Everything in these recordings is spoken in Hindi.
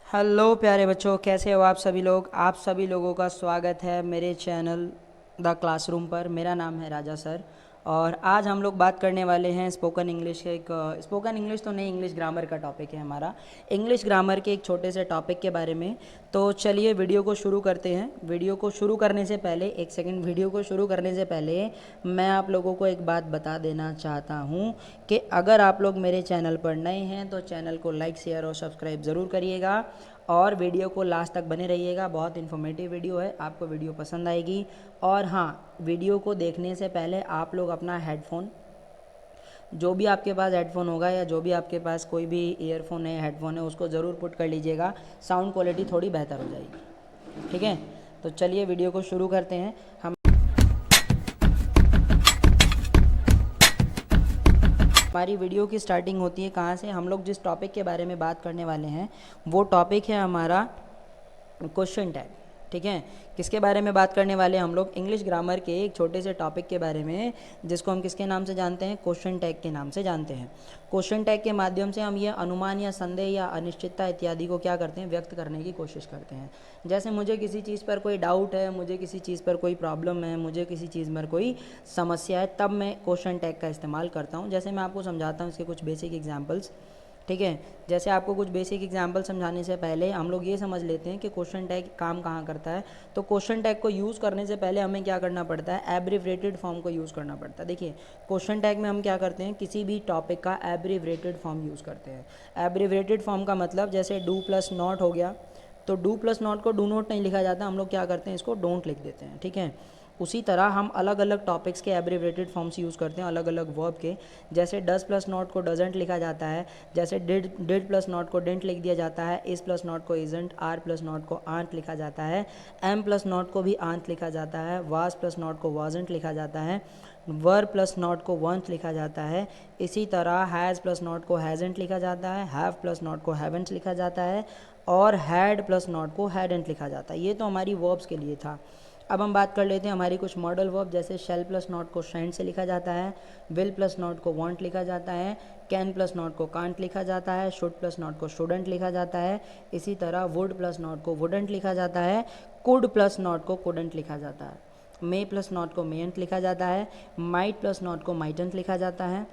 हेलो प्यारे बच्चों, कैसे हो आप सभी लोग। आप सभी लोगों का स्वागत है मेरे चैनल द क्लासरूम पर। मेरा नाम है राजा सर और आज हम लोग बात करने वाले हैं स्पोकन इंग्लिश के एक स्पोकन इंग्लिश तो नहीं, इंग्लिश ग्रामर का टॉपिक है हमारा। इंग्लिश ग्रामर के एक छोटे से टॉपिक के बारे में। तो चलिए वीडियो को शुरू करते हैं। वीडियो को शुरू करने से पहले एक सेकंड, वीडियो को शुरू करने से पहले मैं आप लोगों को एक बात बता देना चाहता हूँ कि अगर आप लोग मेरे चैनल पर नए हैं तो चैनल को लाइक, शेयर और सब्सक्राइब ज़रूर करिएगा और वीडियो को लास्ट तक बने रहिएगा। बहुत इन्फॉर्मेटिव वीडियो है, आपको वीडियो पसंद आएगी। और हाँ, वीडियो को देखने से पहले आप लोग अपना हेडफोन, जो भी आपके पास हेडफोन होगा या जो भी आपके पास कोई भी ईयरफोन है, हेडफोन है, उसको ज़रूर पुट कर लीजिएगा। साउंड क्वालिटी थोड़ी बेहतर हो जाएगी, ठीक है। तो चलिए वीडियो को शुरू करते हैं। हम हमारी वीडियो की स्टार्टिंग होती है कहाँ से। हम लोग जिस टॉपिक के बारे में बात करने वाले हैं वो टॉपिक है हमारा क्वेश्चन टैग, ठीक है। किसके बारे में बात करने वाले हैं हम लोग? इंग्लिश ग्रामर के एक छोटे से टॉपिक के बारे में, जिसको हम किसके नाम से जानते हैं? क्वेश्चन टैग के नाम से जानते हैं। क्वेश्चन टैग के माध्यम से हम ये अनुमान या संदेह या अनिश्चितता इत्यादि को क्या करते हैं? व्यक्त करने की कोशिश करते हैं। जैसे मुझे किसी चीज़ पर कोई डाउट है, मुझे किसी चीज़ पर कोई प्रॉब्लम है, मुझे किसी चीज़ पर कोई समस्या है, तब मैं क्वेश्चन टैग का इस्तेमाल करता हूँ। जैसे मैं आपको समझाता हूँ इसके कुछ बेसिक एग्जाम्पल्स, ठीक है। जैसे आपको कुछ बेसिक एग्जाम्पल समझाने से पहले हम लोग ये समझ लेते हैं कि क्वेश्चन टैग काम कहाँ करता है। तो क्वेश्चन टैग को यूज़ करने से पहले हमें क्या करना पड़ता है? एब्रिविएटेड फॉर्म को यूज़ करना पड़ता है। देखिए, क्वेश्चन टैग में हम क्या करते हैं? किसी भी टॉपिक का एब्रिविएटेड फॉर्म यूज़ करते हैं। एब्रिविएटेड फॉर्म का मतलब जैसे डू प्लस नॉट हो गया, तो डू प्लस नॉट को डू नॉट नहीं लिखा जाता, हम लोग क्या करते हैं? इसको डोंट लिख देते हैं, ठीक है। उसी तरह हम अलग अलग टॉपिक्स के एब्रिविएटेड फॉर्म्स यूज़ करते हैं, अलग अलग वर्ब के। जैसे डज प्लस नॉट को डजेंट लिखा जाता है, जैसे डिड प्लस नॉट को डेंट लिख दिया जाता है, इज प्लस नॉट को इजेंट, आर प्लस नॉट को आंट लिखा जाता है, एम प्लस नॉट को भी आंट लिखा जाता है, वाज प्लस नॉट को वाजेंट लिखा जाता है, वर प्लस नॉट को वंट लिखा जाता है। इसी तरह हैज़ प्लस नॉट को हैजेंट लिखा जाता है, हैव प्लस नॉट को हैवेंट लिखा जाता है और हैड प्लस नॉट को हैडेंट लिखा जाता है। ये तो हमारी वर्ब्स के लिए था। अब हम बात कर लेते हैं हमारी कुछ मॉडल वर्ब। जैसे शेल प्लस नॉट को शेंट से लिखा जाता है, विल प्लस नॉट को वांट लिखा जाता है, कैन प्लस नॉट को कांट लिखा जाता है, शुड प्लस नॉट को शुडेंट लिखा जाता है। इसी तरह वुड प्लस नॉट को वुडेंट लिखा जाता है, कुड प्लस नॉट को कुडेंट लिखा जाता है, मे प्लस नॉट को मेंट लिखा जाता है, माइट प्लस नॉट को माइटेंट लिखा जाता है,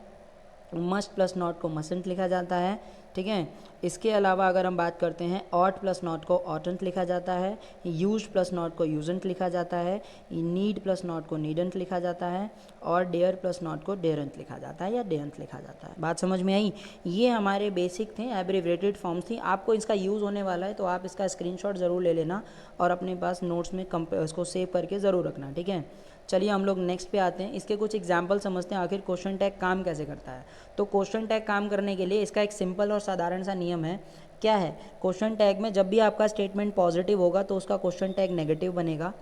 मस्ट प्लस नॉट को मसेंट लिखा जाता है, ठीक है। इसके अलावा अगर हम बात करते हैं, ऑट प्लस नॉट को ऑटेंट लिखा जाता है, यूज प्लस नॉट को यूजेंट लिखा जाता है, नीड प्लस नॉट को नीडेंट लिखा जाता है और डेयर प्लस नॉट को डेरेंट लिखा जाता है या डेंट लिखा जाता है। बात समझ में आई? ये हमारे बेसिक थे, एब्रिविएटेड फॉर्म्स थी। आपको इसका यूज़ होने वाला है तो आप इसका स्क्रीनशॉट ज़रूर ले लेना और अपने पास नोट्स में उसको सेव करके ज़रूर रखना, ठीक है। चलिए हम लोग नेक्स्ट पे आते हैं। इसके कुछ एग्जाम्पल समझते हैं आखिर क्वेश्चन टैग काम कैसे करता है। तो क्वेश्चन टैग काम करने के लिए इसका एक सिंपल और साधारण सा नियम है। क्या है? क्वेश्चन टैग में जब भी आपका स्टेटमेंट पॉजिटिव होगा तो उसका क्वेश्चन टैग नेगेटिव बनेगा,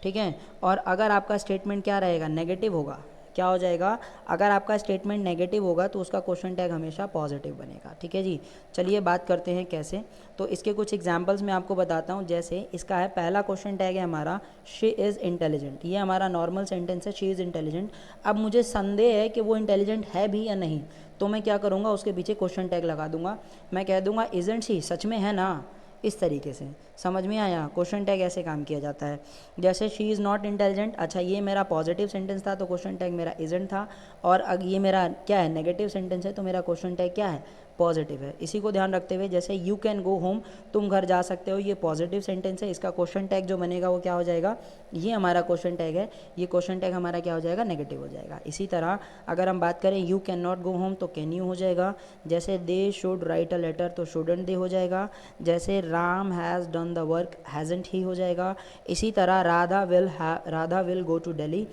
ठीक है। और अगर आपका स्टेटमेंट क्या रहेगा? नेगेटिव होगा, क्या हो जाएगा? अगर आपका स्टेटमेंट नेगेटिव होगा तो उसका क्वेश्चन टैग हमेशा पॉजिटिव बनेगा, ठीक है जी। चलिए बात करते हैं कैसे। तो इसके कुछ एग्जांपल्स मैं आपको बताता हूँ। जैसे इसका है, पहला क्वेश्चन टैग है हमारा शी इज़ इंटेलिजेंट। ये हमारा नॉर्मल सेंटेंस है, शी इज़ इंटेलिजेंट। अब मुझे संदेह है कि वो इंटेलिजेंट है भी या नहीं, तो मैं क्या करूँगा? उसके पीछे क्वेश्चन टैग लगा दूंगा। मैं कह दूंगा इजेंट शी, सच में है ना? इस तरीके से समझ में आया? क्वेश्चन टैग ऐसे काम किया जाता है। जैसे शी इज़ नॉट इंटेलिजेंट, अच्छा ये मेरा पॉजिटिव सेंटेंस था तो क्वेश्चन टैग मेरा इजेंट था, और अगर ये मेरा क्या है? नेगेटिव सेंटेंस है तो मेरा क्वेश्चन टैग क्या है? पॉजिटिव है। इसी को ध्यान रखते हुए, जैसे यू कैन गो होम, तुम घर जा सकते हो, ये पॉजिटिव सेंटेंस है, इसका क्वेश्चन टैग जो बनेगा वो क्या हो जाएगा? ये हमारा क्वेश्चन टैग है, ये क्वेश्चन टैग हमारा क्या हो जाएगा? नेगेटिव हो जाएगा। इसी तरह अगर हम बात करें you can not go home तो कैन यू हो जाएगा। जैसे they should write a letter तो शुडेंट दे हो जाएगा। जैसे Ram has done the work, hasn't he हो जाएगा। इसी तरह Radha will go to Delhi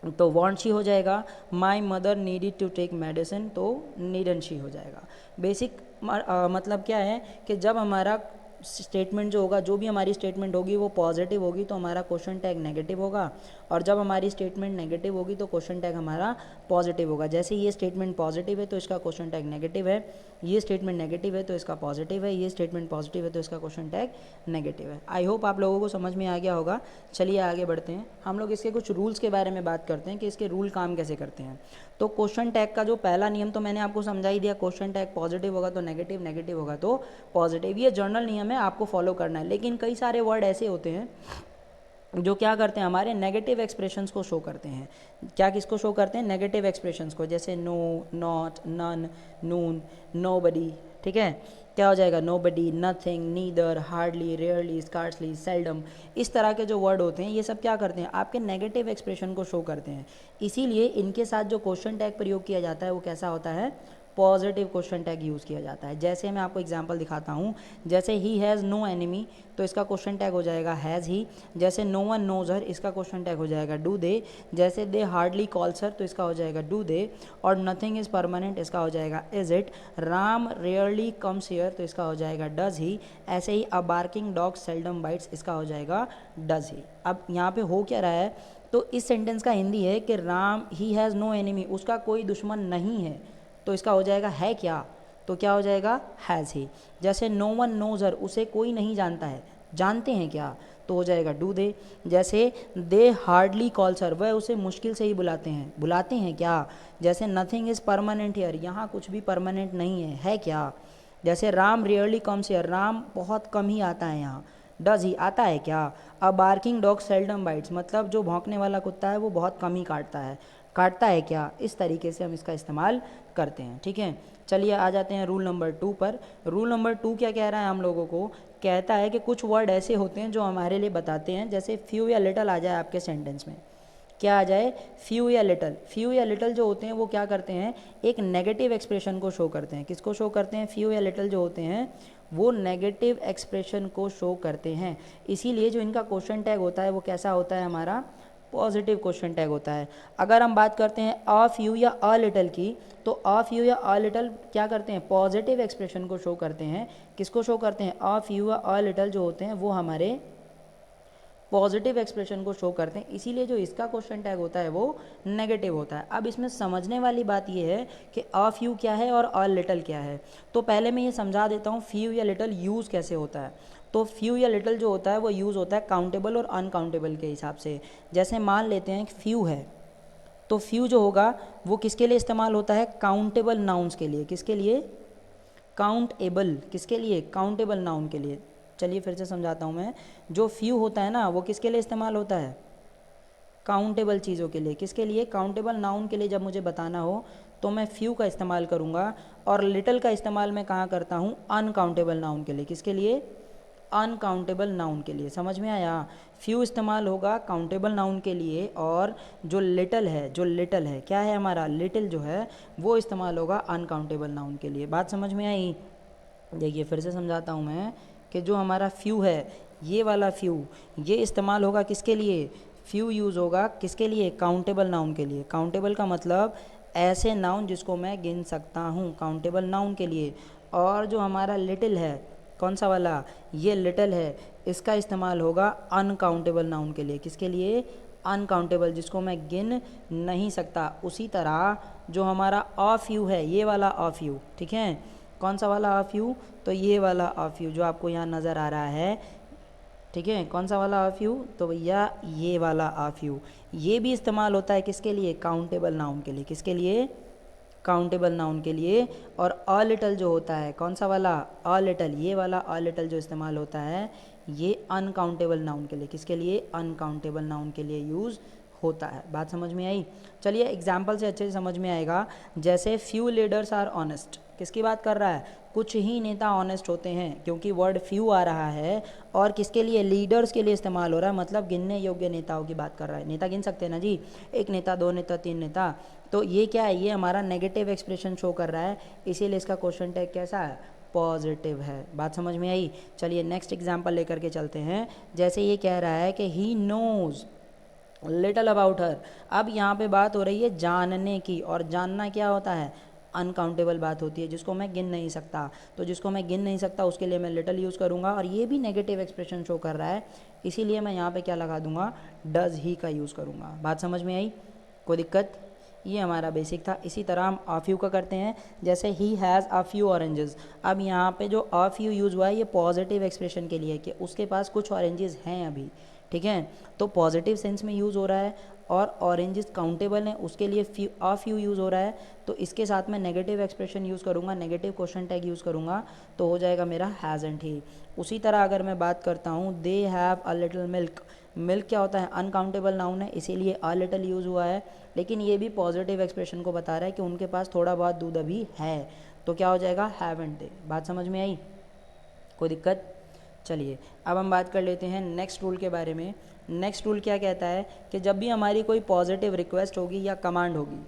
तो वॉन्ट शी हो जाएगा। My mother needed to take medicine तो नीडन शी हो जाएगा। बेसिक मतलब क्या है कि जब हमारा स्टेटमेंट जो होगा, जो भी हमारी स्टेटमेंट होगी वो पॉजिटिव होगी तो हमारा क्वेश्चन टैग नेगेटिव होगा, और जब हमारी स्टेटमेंट नेगेटिव होगी तो क्वेश्चन टैग हमारा पॉजिटिव होगा। जैसे ये स्टेटमेंट पॉजिटिव है तो इसका क्वेश्चन टैग नेगेटिव है, ये स्टेटमेंट नेगेटिव है तो इसका पॉजिटिव है, ये स्टेटमेंट पॉजिटिव है तो इसका क्वेश्चन टैग नेगेटिव है। आई होप आप लोगों को समझ में आ गया होगा। चलिए आगे बढ़ते हैं, हम लोग इसके कुछ रूल्स के बारे में बात करते हैं कि इसके रूल काम कैसे करते हैं। तो क्वेश्चन टैग का जो पहला नियम तो मैंने आपको समझा ही दिया, क्वेश्चन टैग पॉजिटिव होगा तो नेगेटिव, नेगेटिव होगा तो पॉजिटिव। ये जनरल नियम है, आपको फॉलो करना है। लेकिन कई सारे वर्ड ऐसे होते हैं जो क्या करते हैं, हमारे नेगेटिव एक्सप्रेशंस को शो करते हैं। क्या किसको शो करते हैं? नेगेटिव एक्सप्रेशंस को, जैसे no, not, none, no one, nobody. ठीक है, क्या हो जाएगा? Nobody, nothing, neither, hardly, rarely, scarcely, seldom. इस तरह के जो वर्ड होते हैं ये सब क्या करते हैं? आपके नेगेटिव एक्सप्रेशन को शो करते हैं। इसीलिए इनके साथ जो क्वेश्चन टैग प्रयोग किया जाता है वो कैसा होता है? पॉजिटिव क्वेश्चन टैग यूज़ किया जाता है। जैसे मैं आपको एग्जांपल दिखाता हूँ, जैसे ही हैज़ नो एनिमी तो इसका क्वेश्चन टैग हो जाएगा हैज़ ही। जैसे नो वन नोज हर, इसका क्वेश्चन टैग हो जाएगा डू दे। जैसे दे हार्डली कॉल्स हर तो इसका हो जाएगा डू दे। और नथिंग इज़ परमानेंट, इसका हो जाएगा is it. Ram rarely comes here तो इसका हो जाएगा डज ही। ऐसे ही अ बार्किंग डॉग सेल्डम बाइट्स, इसका हो जाएगा डज ही। अब यहाँ पे हो क्या रहा है? तो इस सेंटेंस का हिंदी है कि Ram he has no enemy, उसका कोई दुश्मन नहीं है तो इसका हो जाएगा है क्या, तो क्या हो जाएगा? Has he. जैसे नो वन नोज हर, उसे कोई नहीं जानता है, जानते हैं क्या, तो हो जाएगा डू दे। जैसे दे हार्डली कॉल्स हर, वह उसे मुश्किल से ही बुलाते हैं, बुलाते हैं क्या। जैसे नथिंग इज़ परमानेंट हियर, यहाँ कुछ भी परमानेंट नहीं है क्या। जैसे Ram rarely comes here, Ram बहुत कम ही आता है यहाँ, डज ही, आता है क्या। अ बार्किंग डॉग सेल्डम बाइट्स, मतलब जो भौंकने वाला कुत्ता है वो बहुत कम ही काटता है, काटता है क्या। इस तरीके से हम इसका इस्तेमाल करते हैं। ठीक है, चलिए आ जाते हैं रूल नंबर 2 पर। रूल नंबर 2 क्या कह रहा है हम लोगों को? कहता है कि कुछ वर्ड ऐसे होते हैं जो हमारे लिए बताते हैं, जैसे फ्यू या लिटल आ जाए आपके सेंटेंस में। क्या आ जाए? फ्यू या लिटल। फ्यू या लिटल जो होते हैं वो क्या करते हैं? एक नेगेटिव एक्सप्रेशन को शो करते हैं। किसको शो करते हैं? फ्यू या लिटल जो होते हैं वो नेगेटिव एक्सप्रेशन को शो करते हैं। इसीलिए जो इनका क्वेश्चन टैग होता है वो कैसा होता है? हमारा पॉजिटिव क्वेश्चन टैग होता है। अगर हम बात करते हैं अ फ्यू या अ लिटल की, तो अ फ्यू या अ लिटल क्या करते हैं? पॉजिटिव एक्सप्रेशन को शो करते हैं। किसको शो करते हैं? अ फ्यू या अ लिटल जो होते हैं वो हमारे पॉजिटिव एक्सप्रेशन को शो करते हैं। इसीलिए जो इसका क्वेश्चन टैग होता है वो नेगेटिव होता है। अब इसमें समझने वाली बात ये है कि अ फ्यू क्या है और अ लिटल क्या है। तो पहले मैं ये समझा देता हूँ फ्यू या लिटल यूज़ कैसे होता है। तो फ्यू या लिटल जो होता है वो यूज़ होता है काउंटेबल और अनकाउंटेबल के हिसाब से। जैसे मान लेते हैं फ्यू है, तो फ्यू जो होगा वो किसके लिए इस्तेमाल होता है? काउंटेबल नाउन्स के लिए। किसके लिए? काउंटेबल। किसके लिए? काउंटेबल नाउन के लिए। चलिए फिर से समझाता हूँ मैं। जो फ्यू होता है ना वो किसके लिए इस्तेमाल होता है? काउंटेबल चीज़ों के लिए। किसके लिए? काउंटेबल नाउन के लिए। जब मुझे बताना हो तो मैं फ्यू का इस्तेमाल करूँगा, और लिटिल का इस्तेमाल मैं कहाँ करता हूँ? अनकाउंटेबल नाउन के लिए। किसके लिए? अनकाउंटेबल नाउन के लिए। समझ में आया? फ्यू इस्तेमाल होगा काउंटेबल नाउन के लिए, और जो लिटल है, जो लिटल है क्या है हमारा? लिटिल जो है वो इस्तेमाल होगा अनकाउंटेबल नाउन के लिए। बात समझ में आई? देखिए फिर से समझाता हूँ मैं कि जो हमारा फ्यू है, ये वाला फ्यू, ये इस्तेमाल होगा किसके लिए? फ्यू यूज़ होगा किसके लिए? काउंटेबल नाउन के लिए। काउंटेबल का मतलब ऐसे नाउन जिसको मैं गिन सकता हूँ, काउंटेबल नाउन के लिए। और जो हमारा लिटिल है, कौन सा वाला? ये लिटिल है, इसका इस्तेमाल होगा अनकाउंटेबल नाउन के लिए। किसके लिए? अनकाउंटेबल, जिसको मैं गिन नहीं सकता। उसी तरह जो हमारा ऑफ यू है, ये वाला ऑफ यू, ठीक है, कौन सा वाला ऑफ यू? तो ये वाला ऑफ यू जो आपको यहाँ नज़र आ रहा है, ठीक है, कौन सा वाला ऑफ यू? तो भैया ये वाला ऑफ यू। ये भी इस्तेमाल होता है किसके लिए? काउंटेबल नाउन के लिए। किसके लिए? काउंटेबल नाउन के लिए। और अ लिटल जो होता है, कौन सा वाला? अ लिटल, ये वाला अ लिटल जो इस्तेमाल होता है ये अनकाउंटेबल नाउन के लिए। किसके लिए? अनकाउंटेबल नाउन के लिए यूज़ होता है। बात समझ में आई? चलिए एग्जाम्पल से अच्छे से समझ में आएगा। जैसे फ्यू लीडर्स आर ऑनेस्ट, किसकी बात कर रहा है? कुछ ही नेता ऑनेस्ट होते हैं, क्योंकि वर्ड फ्यू आ रहा है और किसके लिए? लीडर्स के लिए इस्तेमाल हो रहा है, मतलब गिनने योग्य नेताओं की बात कर रहा है। नेता गिन सकते हैं ना जी, एक नेता, दो नेता, तीन नेता। तो ये क्या है? ये हमारा नेगेटिव एक्सप्रेशन शो कर रहा है, इसीलिए इसका क्वेश्चन टैग कैसा है? पॉजिटिव है। बात समझ में आई? चलिए नेक्स्ट एग्जाम्पल लेकर के चलते हैं। जैसे ये कह रहा है कि he knows little about her. अब यहाँ पे बात हो रही है जानने की, और जानना क्या होता है? अनकाउंटेबल बात होती है, जिसको मैं गिन नहीं सकता। तो जिसको मैं गिन नहीं सकता उसके लिए मैं लिटल यूज़ करूँगा, और ये भी नेगेटिव एक्सप्रेशन शो कर रहा है, इसीलिए मैं यहाँ पे क्या लगा दूंगा, डज ही का यूज़ करूँगा। बात समझ में आई? कोई दिक्कत? ये हमारा बेसिक था। इसी तरह हम आ फ्यू का करते हैं, जैसे he has uh few oranges. अब यहाँ पे जो आ फ्यू यूज़ हुआ है ये पॉजिटिव एक्सप्रेशन के लिए, कि उसके पास कुछ ऑरेंजेस हैं अभी, ठीक है, तो पॉजिटिव सेंस में यूज़ हो रहा है, और ऑरेंजेस काउंटेबल हैं उसके लिए आ फ्यू यूज़ हो रहा है। तो इसके साथ मैं नेगेटिव एक्सप्रेशन यूज़ करूँगा, नेगेटिव क्वेश्चन टैग यूज़ करूँगा, तो हो जाएगा मेरा हैज़न्ट ही। उसी तरह अगर मैं बात करता हूँ, they have a little milk. Milk क्या होता है, अनकाउंटेबल नाउन है, इसीलिए अ लिटिल यूज़ हुआ है, लेकिन ये भी पॉजिटिव एक्सप्रेशन को बता रहा है कि उनके पास थोड़ा बहुत दूध अभी है, तो क्या हो जाएगा, हैवंट दे। बात समझ में आई? कोई दिक्कत? चलिए अब हम बात कर लेते हैं नेक्स्ट रूल के बारे में। नेक्स्ट रूल क्या कहता है कि जब भी हमारी कोई पॉजिटिव रिक्वेस्ट होगी या कमांड होगी,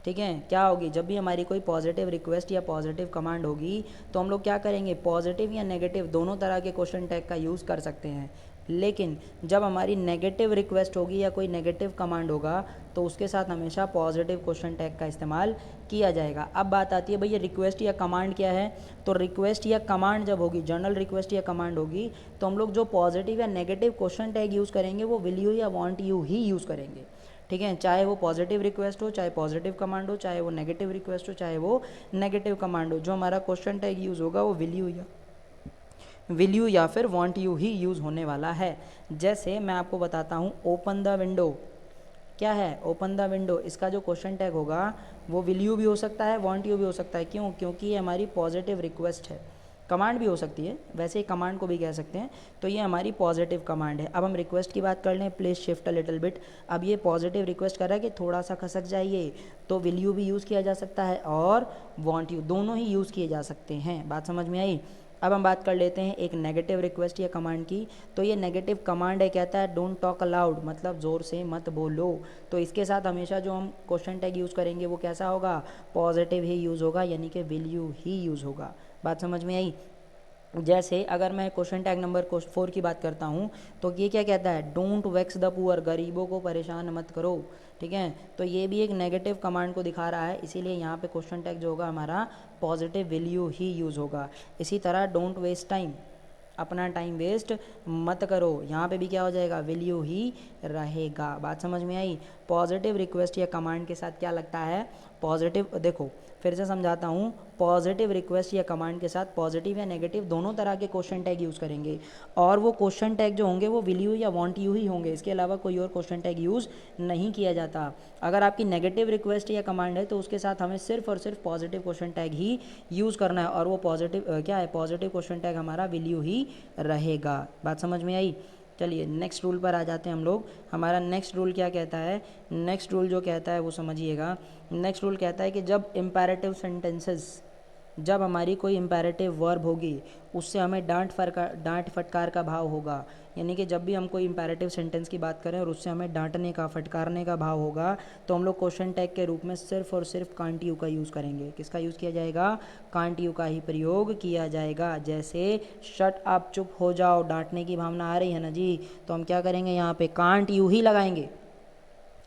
ठीक है, क्या होगी, जब भी हमारी कोई पॉजिटिव रिक्वेस्ट या पॉजिटिव कमांड होगी, तो हम लोग क्या करेंगे, पॉजिटिव या नेगेटिव दोनों तरह के क्वेश्चन टैग का यूज़ कर सकते हैं। लेकिन जब हमारी नेगेटिव रिक्वेस्ट होगी या कोई नेगेटिव कमांड होगा, तो उसके साथ हमेशा पॉजिटिव क्वेश्चन टैग का इस्तेमाल किया जाएगा। अब बात आती है भैया रिक्वेस्ट या कमांड क्या है, तो रिक्वेस्ट या कमांड जब होगी, जनरल रिक्वेस्ट या कमांड होगी, तो हम लोग जो पॉजिटिव या नेगेटिव क्वेश्चन टैग यूज़ करेंगे वो विल यू या वांट यू ही यूज़ करेंगे, ठीक है, चाहे वो पॉजिटिव रिक्वेस्ट हो, चाहे पॉजिटिव कमांड हो, चाहे वो नेगेटिव रिक्वेस्ट हो, चाहे वो नेगेटिव कमांड हो, जो हमारा क्वेश्चन टैग यूज़ होगा वो विल यू या फिर वांट यू ही यूज़ होने वाला है। जैसे मैं आपको बताता हूँ, ओपन द विंडो क्या है, ओपन द विंडो, इसका जो क्वेश्चन टैग होगा वो विल यू भी हो सकता है, वांट यू भी हो सकता है। क्यों? क्योंकि ये हमारी पॉजिटिव रिक्वेस्ट है। कमांड भी हो सकती है, वैसे ही कमांड को भी कह सकते हैं, तो ये हमारी पॉजिटिव कमांड है। अब हम रिक्वेस्ट की बात कर लें, please shift a little bit. अब ये पॉजिटिव रिक्वेस्ट कर रहा है कि थोड़ा सा खसक जाइए, तो विल यू भी यूज़ किया जा सकता है और वांट यू, दोनों ही यूज़ किए जा सकते हैं। बात समझ में आई? अब हम बात कर लेते हैं एक नेगेटिव रिक्वेस्ट या कमांड की। तो ये नेगेटिव कमांड है, कहता है डोंट टॉक अलाउड, मतलब ज़ोर से मत बोलो। तो इसके साथ हमेशा जो हम क्वेश्चन टैग यूज़ करेंगे वो कैसा होगा, पॉजिटिव ही यूज़ होगा, यानी कि विल यू ही यूज़ होगा। बात समझ में आई? जैसे अगर मैं क्वेश्चन टैग नंबर 4 की बात करता हूँ, तो ये क्या कहता है, डोंट वेक्स द पुअर, गरीबों को परेशान मत करो, ठीक है, तो ये भी एक नेगेटिव कमांड को दिखा रहा है, इसीलिए यहाँ पे क्वेश्चन टैग जो होगा हमारा positive will you he use होगा। इसी तरह डोंट वेस्ट टाइम, अपना टाइम वेस्ट मत करो, यहाँ पे भी क्या हो जाएगा, विल यू ही रहेगा। बात समझ में आई? पॉजिटिव रिक्वेस्ट या कमांड के साथ क्या लगता है, पॉजिटिव, देखो फिर से समझाता हूँ, पॉजिटिव रिक्वेस्ट या कमांड के साथ पॉजिटिव या नेगेटिव दोनों तरह के क्वेश्चन टैग यूज़ करेंगे, और वो क्वेश्चन टैग जो होंगे वो विल यू या वांट यू ही होंगे, इसके अलावा कोई और क्वेश्चन टैग यूज़ नहीं किया जाता। अगर आपकी नेगेटिव रिक्वेस्ट या कमांड है तो उसके साथ हमें सिर्फ और सिर्फ पॉजिटिव क्वेश्चन टैग ही यूज़ करना है, और वो पॉजिटिव क्या है, पॉजिटिव क्वेश्चन टैग हमारा विल यू ही रहेगा। बात समझ में आई? चलिए नेक्स्ट रूल पर आ जाते हैं हम लोग। हमारा नेक्स्ट रूल क्या कहता है, नेक्स्ट रूल जो कहता है वो समझिएगा। नेक्स्ट रूल कहता है कि जब इम्पेरेटिव सेंटेंसेस, जब हमारी कोई इम्पेरेटिव वर्ब होगी उससे हमें डांट फटकार का भाव होगा, यानी कि जब भी हम कोई इम्पेरेटिव सेंटेंस की बात करें और उससे हमें डांटने का, फटकारने का भाव होगा, तो हम लोग क्वेश्चन टैग के रूप में सिर्फ और सिर्फ कांट यू का यूज़ करेंगे। किसका यूज़ किया जाएगा, कांट यू का ही प्रयोग किया जाएगा। जैसे शट अप, चुप हो जाओ, डांटने की भावना आ रही है ना जी, तो हम क्या करेंगे, यहाँ पे कांट यू ही लगाएंगे।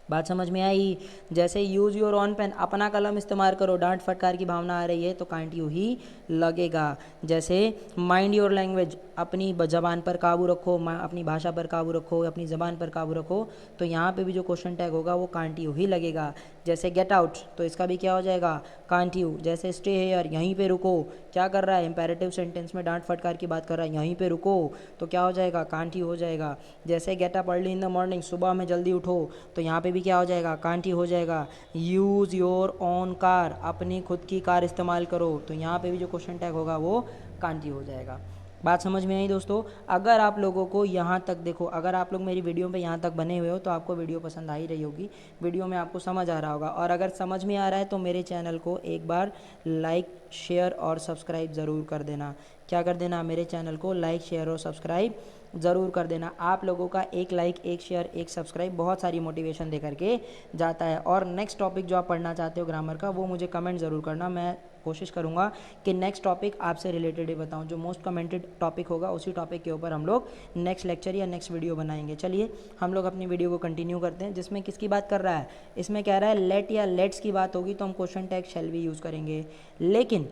बात समझ में आई? जैसे यूज़ योर ऑन पेन, अपना कलम इस्तेमाल करो, डांट फटकार की भावना आ रही है तो कांट यू ही लगेगा। जैसे माइंड योर लैंग्वेज, अपनी ज़बान पर काबू रखो, अपनी भाषा पर काबू रखो, अपनी ज़बान पर काबू रखो, तो यहाँ पे भी जो क्वेश्चन टैग होगा वो कांट यू ही लगेगा। जैसे गेट आउट, तो इसका भी क्या हो जाएगा, कांट यू। जैसे स्टे हेयर, यहीं पे रुको, क्या कर रहा है, इंपेरेटिव सेंटेंस में डांट फटकार की बात कर रहा है, यहीं पे रुको, तो क्या हो जाएगा, कांट यू हो जाएगा। जैसे get up early in the morning, सुबह में जल्दी उठो, तो यहाँ पे भी क्या हो जाएगा, कांट यू हो जाएगा। यूज़ योर ओन कार, अपनी खुद की कार इस्तेमाल करो, तो यहाँ पे भी जो क्वेश्चन टैग होगा वो कांट यू हो जाएगा। बात समझ में आई दोस्तों? अगर आप लोगों को यहाँ तक, देखो अगर आप लोग मेरी वीडियो पे यहाँ तक बने हुए हो तो आपको वीडियो पसंद आ ही रही होगी, वीडियो में आपको समझ आ रहा होगा, और अगर समझ में आ रहा है तो मेरे चैनल को एक बार लाइक, शेयर और सब्सक्राइब ज़रूर कर देना। क्या कर देना, मेरे चैनल को लाइक शेयर और सब्सक्राइब ज़रूर कर देना। आप लोगों का एक लाइक, एक शेयर, एक सब्सक्राइब बहुत सारी मोटिवेशन दे करके जाता है। और नेक्स्ट टॉपिक जो आप पढ़ना चाहते हो ग्रामर का, वो मुझे कमेंट ज़रूर करना। मैं कोशिश करूँगा कि नेक्स्ट टॉपिक आपसे रिलेटेड ही बताऊँ। जो मोस्ट कमेंटेड टॉपिक होगा उसी टॉपिक के ऊपर हम लोग नेक्स्ट लेक्चर या नेक्स्ट वीडियो बनाएंगे। चलिए हम लोग अपनी वीडियो को कंटिन्यू करते हैं, जिसमें किसकी बात कर रहा है, इसमें कह रहा है लेट या लेट्स की बात होगी तो हम क्वेश्चन टैग शैल भी यूज़ करेंगे। लेकिन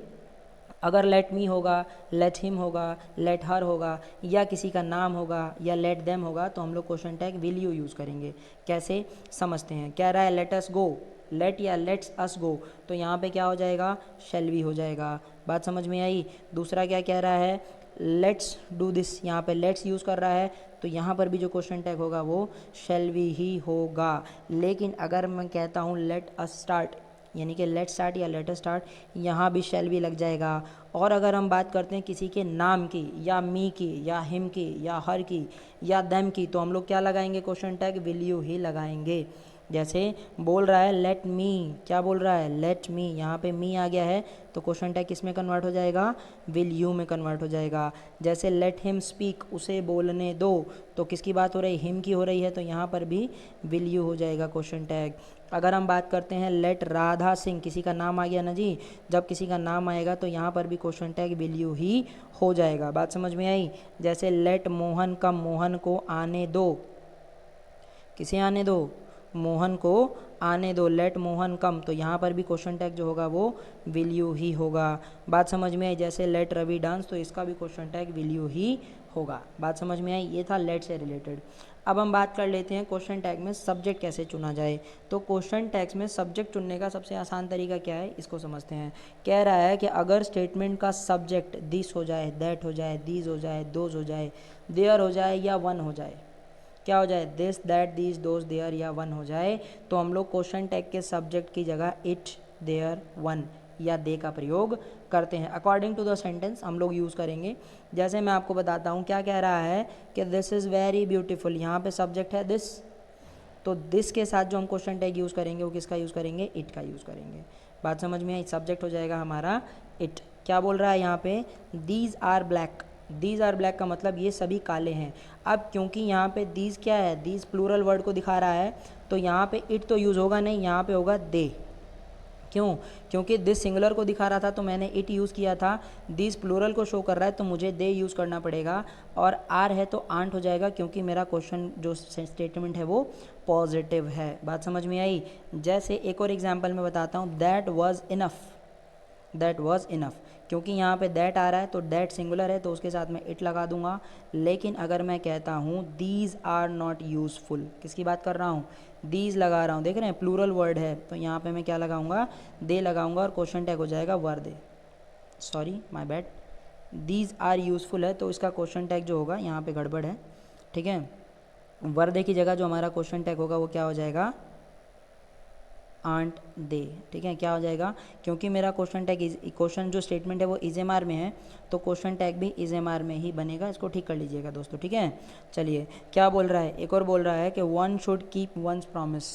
अगर लेट मी होगा, लेट हिम होगा, लेट हर होगा, या किसी का नाम होगा, या लेट देम होगा, तो हम लोग question tag will you use करेंगे। कैसे समझते हैं। कह रहा है लेट अस गो, लेट या लेट्स अस गो, तो यहाँ पे क्या हो जाएगा, शैल भी हो जाएगा। बात समझ में आई। दूसरा क्या कह रहा है, लेट्स डू दिस, यहाँ पे लेट्स यूज़ कर रहा है तो यहाँ पर भी जो क्वेश्चन टैग होगा वो शैल भी ही होगा। लेकिन अगर मैं कहता हूँ लेट अस स्टार्ट, यानी कि लेट स्टार्ट या लेट स्टार्ट, यहाँ भी शैल भी लग जाएगा। और अगर हम बात करते हैं किसी के नाम की, या मी की, या हिम की, या हर की, या देम की, तो हम लोग क्या लगाएंगे, क्वेश्चन टैग विल यू ही लगाएंगे। जैसे बोल रहा है लेट मी, क्या बोल रहा है, लेट मी, यहाँ पे मी आ गया है तो क्वेश्चन टैग किस में कन्वर्ट हो जाएगा, विल यू में कन्वर्ट हो जाएगा। जैसे लेट हिम स्पीक, उसे बोलने दो, तो किसकी बात हो रही है, हिम की हो रही है, तो यहाँ पर भी विल यू हो जाएगा क्वेश्चन टैग। अगर हम बात करते हैं लेट राधा सिंह, किसी का नाम आ गया ना जी, जब किसी का नाम आएगा तो यहाँ पर भी क्वेश्चन टैग विल यू ही हो जाएगा। बात समझ में आई। जैसे लेट मोहन कम, मोहन को आने दो, किसे आने दो, मोहन को आने दो, लेट मोहन कम, तो यहाँ पर भी क्वेश्चन टैग जो होगा वो विल यू ही होगा। बात समझ में आई। जैसे लेट रवि डांस, तो इसका भी क्वेश्चन टैग विल यू ही होगा। बात समझ में आई। ये था लेट से रिलेटेड। अब हम बात कर लेते हैं क्वेश्चन टैग में सब्जेक्ट कैसे चुना जाए। तो क्वेश्चन टैग्स में सब्जेक्ट चुनने का सबसे आसान तरीका क्या है, इसको समझते हैं। कह रहा है कि अगर स्टेटमेंट का सब्जेक्ट दिस हो जाए, दैट हो जाए, दीज हो जाए, दोज हो जाए, देयर हो जाए, या वन हो जाए, क्या हो जाए, this, that, these, those, there, या वन हो जाए, तो हम लोग क्वेश्चन टैग के सब्जेक्ट की जगह इट, देयर, वन या दे का प्रयोग करते हैं। अकॉर्डिंग टू द सेंटेंस हम लोग यूज़ करेंगे। जैसे मैं आपको बताता हूँ, क्या कह रहा है कि दिस इज़ वेरी ब्यूटीफुल, यहाँ पे सब्जेक्ट है दिस, तो दिस के साथ जो हम क्वेश्चन टैग यूज़ करेंगे वो किसका यूज़ करेंगे, इट का यूज़ करेंगे। बात समझ में आई। सब्जेक्ट हो जाएगा हमारा इट। क्या बोल रहा है यहाँ पे, these are black, these are black का मतलब ये सभी काले हैं। अब क्योंकि यहाँ पे दीज क्या है, दीज प्लूरल वर्ड को दिखा रहा है, तो यहाँ पे इट तो यूज़ होगा नहीं, यहाँ पे होगा दे। क्यों, क्योंकि दिस सिंगुलर को दिखा रहा था तो मैंने इट यूज़ किया था, दिस प्लूरल को शो कर रहा है तो मुझे दे यूज़ करना पड़ेगा, और आर है तो आंट हो जाएगा, क्योंकि मेरा क्वेश्चन जो स्टेटमेंट है वो पॉजिटिव है। बात समझ में आई। जैसे एक और एग्जांपल मैं बताता हूँ, that was enough, that was enough, क्योंकि यहाँ पे दैट आ रहा है तो दैट सिंगुलर है तो उसके साथ मैं इट लगा दूंगा। लेकिन अगर मैं कहता हूँ दीज आर नॉट यूज़फुल, किसकी बात कर रहा हूँ, दीज लगा रहा हूँ, देख रहे हैं प्लूरल वर्ड है, तो यहाँ पे मैं क्या लगाऊंगा, दे लगाऊंगा, और क्वेश्चन टैग हो जाएगा were they, sorry my bad, these are useful है तो इसका क्वेश्चन टैग जो होगा यहाँ पे गड़बड़ है, ठीक है। वर दे की जगह जो हमारा क्वेश्चन टैग होगा वो क्या हो जाएगा, आंट दे, ठीक है। क्या हो जाएगा, क्योंकि मेरा क्वेश्चन टैग क्वेश्चन जो स्टेटमेंट है वो इज एम आर में है, तो क्वेश्चन टैग भी इज एम आर में ही बनेगा। इसको ठीक कर लीजिएगा दोस्तों, ठीक है। चलिए क्या बोल रहा है, एक और बोल रहा है कि one should keep once promise,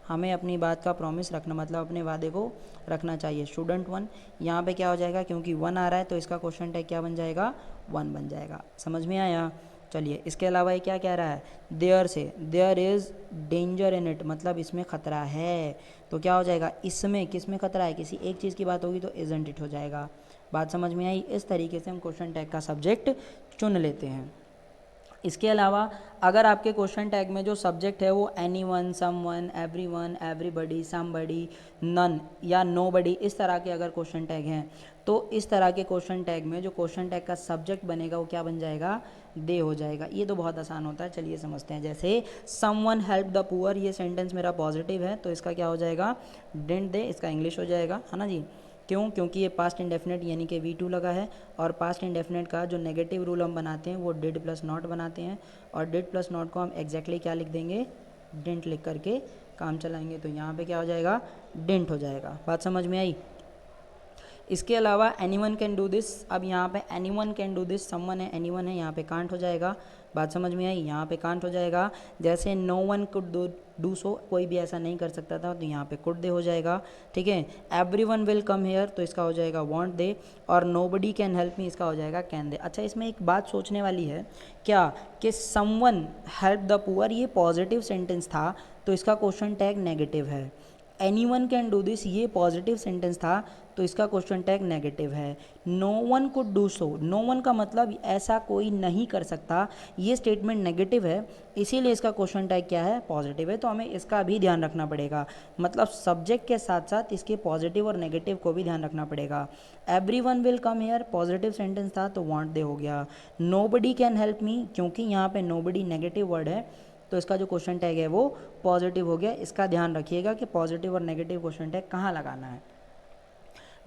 हमें अपनी बात का प्रॉमिस रखना, मतलब अपने वादे को रखना चाहिए। स्टूडेंट वन, यहाँ पे क्या हो जाएगा, क्योंकि वन आ रहा है तो इसका क्वेश्चन टैग क्या बन जाएगा, वन बन जाएगा। समझ में आया। चलिए इसके अलावा ये क्या कह रहा है, देयर से, there is danger in it, मतलब इसमें ख़तरा है, तो क्या हो जाएगा, इसमें, किस में खतरा है, किसी एक चीज़ की बात होगी तो इजंट इट हो जाएगा। बात समझ में आई। इस तरीके से हम क्वेश्चन टैग का सब्जेक्ट चुन लेते हैं। इसके अलावा अगर आपके क्वेश्चन टैग में जो सब्जेक्ट है वो anyone, someone, everyone, everybody, somebody, none या नोबडी, इस तरह के अगर क्वेश्चन टैग हैं तो इस तरह के क्वेश्चन टैग में जो क्वेश्चन टैग का सब्जेक्ट बनेगा वो क्या बन जाएगा, दे हो जाएगा। ये तो बहुत आसान होता है, चलिए समझते हैं। जैसे समवन हेल्प द पुअर, ये सेंटेंस मेरा पॉजिटिव है तो इसका क्या हो जाएगा, डिडंट दे, इसका इंग्लिश हो जाएगा, है ना जी। क्यों, क्योंकि ये पास्ट इंडेफिनेट यानी कि V2 लगा है, और पास्ट इंडेफिनेट का जो नेगेटिव रूल हम बनाते हैं वो डिड प्लस नॉट बनाते हैं, और डिड प्लस नॉट को हम एग्जैक्टली क्या लिख देंगे, डिडंट लिख करके काम चलाएंगे, तो यहाँ पे क्या हो जाएगा, डिडंट हो जाएगा। बात समझ में आई। इसके अलावा एनीवन कैन डू दिस, अब यहाँ पे anyone can do this, someone है एनीवन है, यहाँ पे कांट हो जाएगा, बात समझ में आई, यहाँ पे कांट हो जाएगा। जैसे no one could do so, कोई भी ऐसा नहीं कर सकता था, तो यहाँ पे कुड दे हो जाएगा, ठीक है। एवरीवन विल कम हेयर, तो इसका हो जाएगा वांट दे, और नोबडी कैन हेल्प मी, इसका हो जाएगा कैन दे। अच्छा, इसमें एक बात सोचने वाली है क्या कि समवन हेल्प द पुअर, ये पॉजिटिव सेंटेंस था तो इसका क्वेश्चन टैग नेगेटिव है। एनीवन कैन डू दिस, ये पॉजिटिव सेंटेंस था तो इसका क्वेश्चन टैग नेगेटिव है। No one could do so, no one का मतलब ऐसा कोई नहीं कर सकता, ये स्टेटमेंट नेगेटिव है, इसीलिए इसका क्वेश्चन टैग क्या है, पॉजिटिव है। तो हमें इसका भी ध्यान रखना पड़ेगा, मतलब सब्जेक्ट के साथ साथ इसके पॉजिटिव और नेगेटिव को भी ध्यान रखना पड़ेगा। Everyone will come here, positive sentence था तो वांट दे हो गया। नोबडी कैन हेल्प मी, क्योंकि यहाँ पे नोबडी नेगेटिव वर्ड है तो इसका जो क्वेश्चन टैग है वो पॉजिटिव हो गया। इसका ध्यान रखिएगा कि पॉजिटिव और नेगेटिव क्वेश्चन टैग कहाँ लगाना है।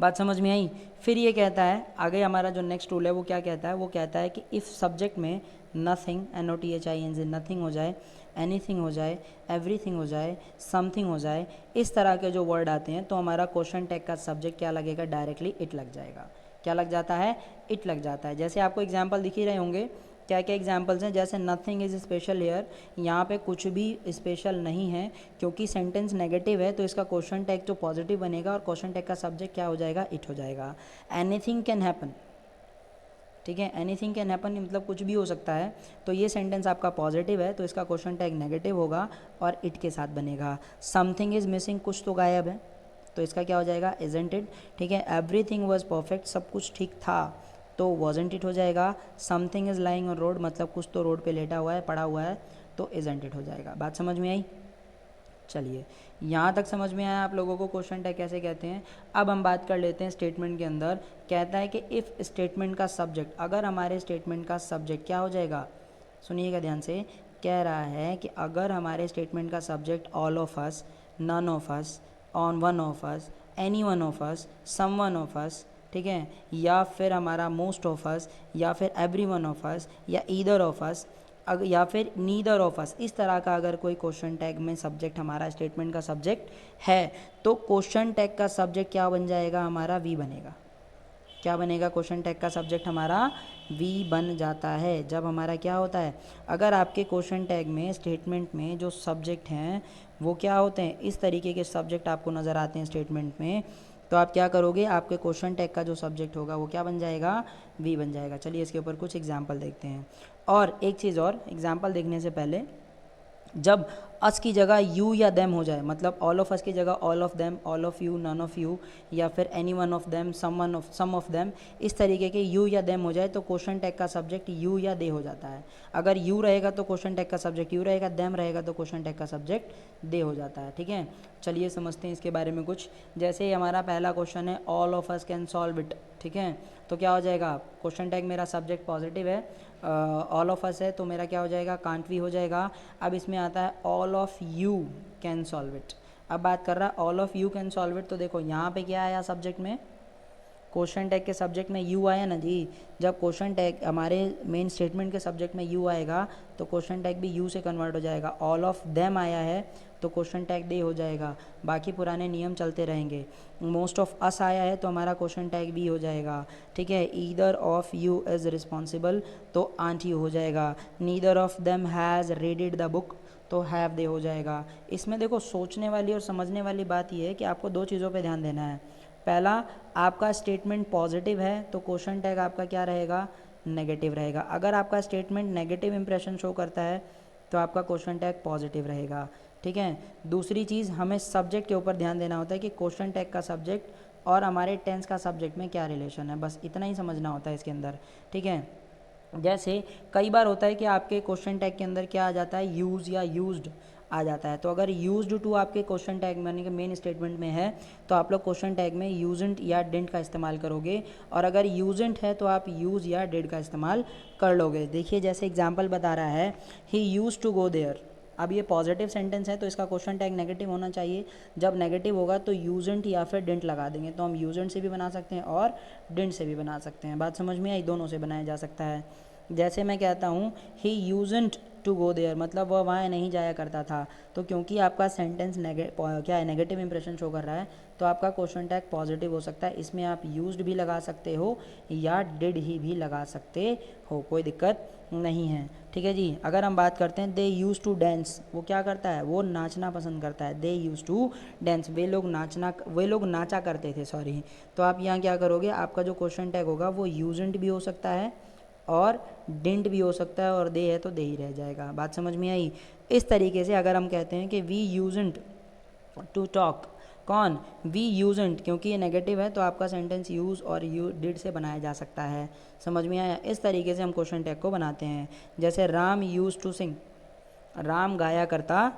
बात समझ में आई। फिर ये कहता है आगे, हमारा जो नेक्स्ट रूल है वो क्या कहता है, वो कहता है कि इफ़ सब्जेक्ट में नथिंग, NOTHING, नथिंग हो जाए, एनीथिंग हो जाए, एवरीथिंग हो जाए, समथिंग हो जाए, इस तरह के जो वर्ड आते हैं तो हमारा क्वेश्चन टैग का सब्जेक्ट क्या लगेगा, डायरेक्टली इट लग जाएगा। क्या लग जाता है, इट लग जाता है। जैसे आपको एग्जाम्पल दिख ही रहे होंगे, क्या क्या एग्जाम्पल्स हैं, जैसे नथिंग इज़ स्पेशल हेयर, यहाँ पे कुछ भी स्पेशल नहीं है क्योंकि सेंटेंस नेगेटिव है तो इसका क्वेश्चन टैग जो पॉजिटिव बनेगा और क्वेश्चन टैग का सब्जेक्ट क्या हो जाएगा, इट हो जाएगा। एनीथिंग कैन हैपन, ठीक है, एनीथिंग कैन हैपन मतलब कुछ भी हो सकता है, तो ये सेंटेंस आपका पॉजिटिव है तो इसका क्वेश्चन टैग नेगेटिव होगा और इट के साथ बनेगा। समथिंग इज़ मिसिंग, कुछ तो गायब है तो इसका क्या हो जाएगा, इजंट इट, ठीक है। एवरीथिंग वाज परफेक्ट, सब कुछ ठीक था तो वॉजंट इट हो जाएगा। Something is lying on road, मतलब कुछ तो रोड पे लेटा हुआ है, पड़ा हुआ है, तो इजंट इट हो जाएगा। बात समझ में आई। चलिए, यहाँ तक समझ में आया आप लोगों को क्वेश्चन टैग कैसे कहते हैं। अब हम बात कर लेते हैं स्टेटमेंट के अंदर। कहता है कि इफ़ स्टेटमेंट का सब्जेक्ट, अगर हमारे स्टेटमेंट का सब्जेक्ट क्या हो जाएगा, सुनिएगा ध्यान से, कह रहा है कि अगर हमारे स्टेटमेंट का subject all of us, none of us, on one of us, any one of us, some one of us, ठीक है, या फिर हमारा मोस्ट ऑफ अस, या फिर एवरी वन ऑफ अस, या ईदर ऑफ अस, या फिर नीदर ऑफ अस, इस तरह का अगर कोई क्वेश्चन टैग में सब्जेक्ट हमारा स्टेटमेंट का सब्जेक्ट है तो क्वेश्चन टैग का सब्जेक्ट क्या बन जाएगा, हमारा वी बनेगा। क्या बनेगा, क्वेश्चन टैग का सब्जेक्ट हमारा वी बन जाता है। जब हमारा क्या होता है, अगर आपके क्वेश्चन टैग में स्टेटमेंट में जो सब्जेक्ट हैं वो क्या होते हैं, इस तरीके के सब्जेक्ट आपको नज़र आते हैं स्टेटमेंट में, तो आप क्या करोगे, आपके क्वेश्चन टैग का जो सब्जेक्ट होगा वो क्या बन जाएगा, वी बन जाएगा। चलिए इसके ऊपर कुछ एग्जाम्पल देखते हैं। और एक चीज़ और, एग्जाम्पल देखने से पहले, जब अस की जगह यू या देम हो जाए, मतलब ऑल ऑफ अस की जगह all of them, all of you, none of you, या फिर any one of them, some of them, इस तरीके के यू या देम हो जाए तो क्वेश्चन टैग का सब्जेक्ट यू या दे हो जाता है। अगर यू रहेगा तो क्वेश्चन टैग का सब्जेक्ट यू रहेगा, देम रहेगा तो क्वेश्चन टैग का सब्जेक्ट दे हो जाता है, ठीक है। चलिए समझते हैं इसके बारे में कुछ। जैसे हमारा पहला क्वेश्चन है all of us can solve it, ठीक है, तो क्या हो जाएगा, क्वेश्चन टैग मेरा सब्जेक्ट पॉजिटिव है, ऑल ऑफ अस है तो मेरा क्या हो जाएगा, कांट वी हो जाएगा। अब इसमें आता है all of you can solve it. अब बात कर रहा है all of you can solve it, तो देखो यहाँ पे क्या आया सब्जेक्ट में, क्वेश्चन टैग के सब्जेक्ट में यू आया ना जी। जब क्वेश्चन टैग हमारे मेन स्टेटमेंट के सब्जेक्ट में यू आएगा तो क्वेश्चन टैग भी यू से कन्वर्ट हो जाएगा। ऑल ऑफ देम आया है तो क्वेश्चन टैग दे हो जाएगा, बाकी पुराने नियम चलते रहेंगे। मोस्ट ऑफ अस आया है तो हमारा क्वेश्चन टैग भी हो जाएगा, ठीक है। Either of you is responsible तो आंट यू हो जाएगा। Neither of them has readed the book तो हैव दे हो जाएगा। इसमें देखो सोचने वाली और समझने वाली बात यह है कि आपको दो चीज़ों पे ध्यान देना है। पहला, आपका स्टेटमेंट पॉजिटिव है तो क्वेश्चन टैग आपका क्या रहेगा, नेगेटिव रहेगा। अगर आपका स्टेटमेंट नेगेटिव इंप्रेशन शो करता है तो आपका क्वेश्चन टैग पॉजिटिव रहेगा, ठीक है। दूसरी चीज़, हमें सब्जेक्ट के ऊपर ध्यान देना होता है कि क्वेश्चन टैग का सब्जेक्ट और हमारे टेंस का सब्जेक्ट में क्या रिलेशन है, बस इतना ही समझना होता है इसके अंदर, ठीक है। जैसे कई बार होता है कि आपके क्वेश्चन टैग के अंदर क्या आ जाता है, यूज़ या यूज्ड आ जाता है, तो अगर यूज्ड टू आपके क्वेश्चन टैग यानी कि मेन स्टेटमेंट में है तो आप लोग क्वेश्चन टैग में यूजेंट या डिडंट का इस्तेमाल करोगे, और अगर यूजेंट है तो आप यूज़ या डिड का इस्तेमाल कर लोगे। देखिए जैसे एग्जांपल बता रहा है, he used to go there. अब ये पॉजिटिव सेंटेंस है तो इसका क्वेश्चन टैग नेगेटिव होना चाहिए। जब नेगेटिव होगा तो यूजेंट या फिर डिडंट लगा देंगे, तो हम यूजेंट से भी बना सकते हैं और डिडंट से भी बना सकते हैं। बात समझ में आई, दोनों से बनाया जा सकता है। जैसे मैं कहता हूँ ही यूजेंट टू गो देयर, मतलब वह वहाँ नहीं जाया करता था। तो क्योंकि आपका सेंटेंस क्या है, नेगेटिव इंप्रेशन शो कर रहा है, तो आपका क्वेश्चन टैग पॉजिटिव हो सकता है। इसमें आप यूज्ड भी लगा सकते हो या डिड ही भी लगा सकते हो, कोई दिक्कत नहीं है। ठीक है जी। अगर हम बात करते हैं दे यूज़ टू डांस, वो क्या करता है, वो नाचना पसंद करता है। दे यूज़ टू डांस, वे लोग नाचा करते थे, सॉरी। तो आप यहाँ क्या करोगे, आपका जो क्वेश्चन टैग होगा वो यूज्ड भी हो सकता है और डिडंट भी हो सकता है, और दे है तो दे ही रह जाएगा। बात समझ में आई। इस तरीके से अगर हम कहते हैं कि वी यूजंट टू टॉक, कौन, वी यूजंट, क्योंकि ये नेगेटिव है तो आपका सेंटेंस यूज़ और यू डिड से बनाया जा सकता है। समझ में आया। इस तरीके से हम क्वेश्चन टैग को बनाते हैं। जैसे Ram use to sing, Ram गाया करता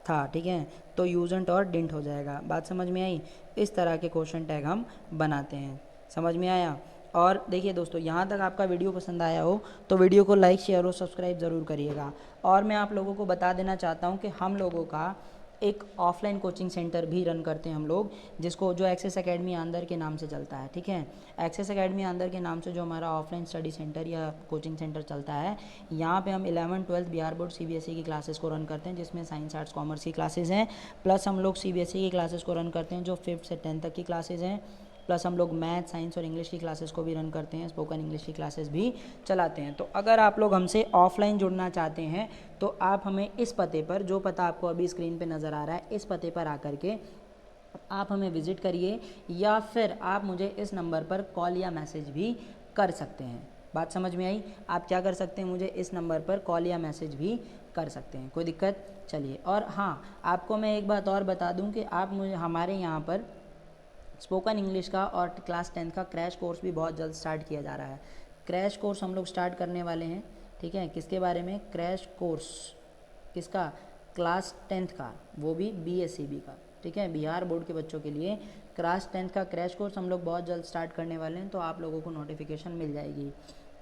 था, ठीक है, तो यूजंट और डिडंट हो जाएगा। बात समझ में आई। इस तरह के क्वेश्चन टैग हम बनाते हैं। समझ में आया। और देखिए दोस्तों, यहाँ तक आपका वीडियो पसंद आया हो तो वीडियो को लाइक शेयर और सब्सक्राइब ज़रूर करिएगा। और मैं आप लोगों को बता देना चाहता हूँ कि हम लोगों का एक ऑफलाइन कोचिंग सेंटर भी रन करते हैं हम लोग, जो एक्सेस एकेडमी आंदर के नाम से चलता है। ठीक है, एक्सेस एकेडमी आंदर के नाम से जो हमारा ऑफलाइन स्टडी सेंटर या कोचिंग सेंटर चलता है, यहाँ पे हम 11th 12th Bihar board CBSE की क्लासेस को रन करते हैं, जिसमें साइंस आर्ट्स कॉमर्स की क्लासेस हैं। प्लस हम लोग सीबीएसई की क्लासेस को रन करते हैं जो 5th से 10th तक की क्लासेस हैं। प्लस हम लोग मैथ, साइंस और इंग्लिश की क्लासेस को भी रन करते हैं, स्पोकन इंग्लिश की क्लासेस भी चलाते हैं। तो अगर आप लोग हमसे ऑफलाइन जुड़ना चाहते हैं तो आप हमें इस पते पर, जो पता आपको अभी स्क्रीन पे नज़र आ रहा है, इस पते पर आकर के आप हमें विज़िट करिए, या फिर आप मुझे इस नंबर पर कॉल या मैसेज भी कर सकते हैं। बात समझ में आई। आप क्या कर सकते हैं, मुझे इस नंबर पर कॉल या मैसेज भी कर सकते हैं, कोई दिक्कत। चलिए, और हाँ, आपको मैं एक बात और बता दूं कि आप मुझे हमारे यहाँ पर स्पोकन इंग्लिश का और क्लास 10th का क्रैश कोर्स भी बहुत जल्द स्टार्ट किया जा रहा है। क्रैश कोर्स हम लोग स्टार्ट करने वाले हैं। ठीक है, किसके बारे में, क्रैश कोर्स किसका, क्लास 10th का, वो भी बीएससीबी का। ठीक है, बिहार बोर्ड के बच्चों के लिए क्लास 10th का क्रैश कोर्स हम लोग बहुत जल्द स्टार्ट करने वाले हैं, तो आप लोगों को नोटिफिकेशन मिल जाएगी।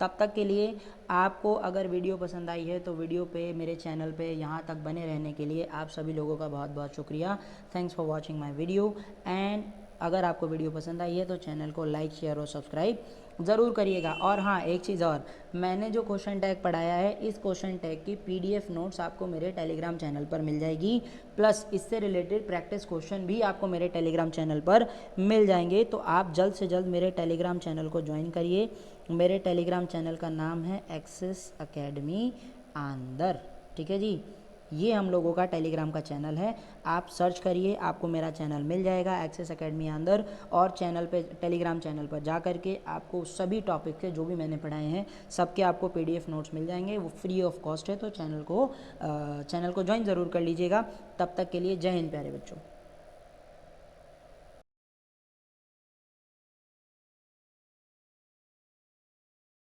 तब तक के लिए आपको अगर वीडियो पसंद आई है तो वीडियो पे, मेरे चैनल पे यहाँ तक बने रहने के लिए आप सभी लोगों का बहुत बहुत शुक्रिया। Thanks for watching my video. And अगर आपको वीडियो पसंद आई है तो चैनल को लाइक शेयर और सब्सक्राइब ज़रूर करिएगा। और हाँ, एक चीज़ और, मैंने जो क्वेश्चन टैग पढ़ाया है, इस क्वेश्चन टैग की पीडीएफ नोट्स आपको मेरे टेलीग्राम चैनल पर मिल जाएगी। प्लस इससे रिलेटेड प्रैक्टिस क्वेश्चन भी आपको मेरे टेलीग्राम चैनल पर मिल जाएंगे। तो आप जल्द से जल्द मेरे टेलीग्राम चैनल को ज्वाइन करिए। मेरे टेलीग्राम चैनल का नाम है एक्सेस एकेडमी आंदर। ठीक है जी, ये हम लोगों का टेलीग्राम का चैनल है। आप सर्च करिए, आपको मेरा चैनल मिल जाएगा, एक्सेस एकेडमी अंदर। और चैनल पे, टेलीग्राम चैनल पर जा कर के आपको सभी टॉपिक के जो भी मैंने पढ़ाए हैं सबके आपको पीडीएफ नोट्स मिल जाएंगे। वो फ्री ऑफ कॉस्ट है, तो चैनल को ज्वाइन ज़रूर कर लीजिएगा। तब तक के लिए जय हिंद प्यारे बच्चों।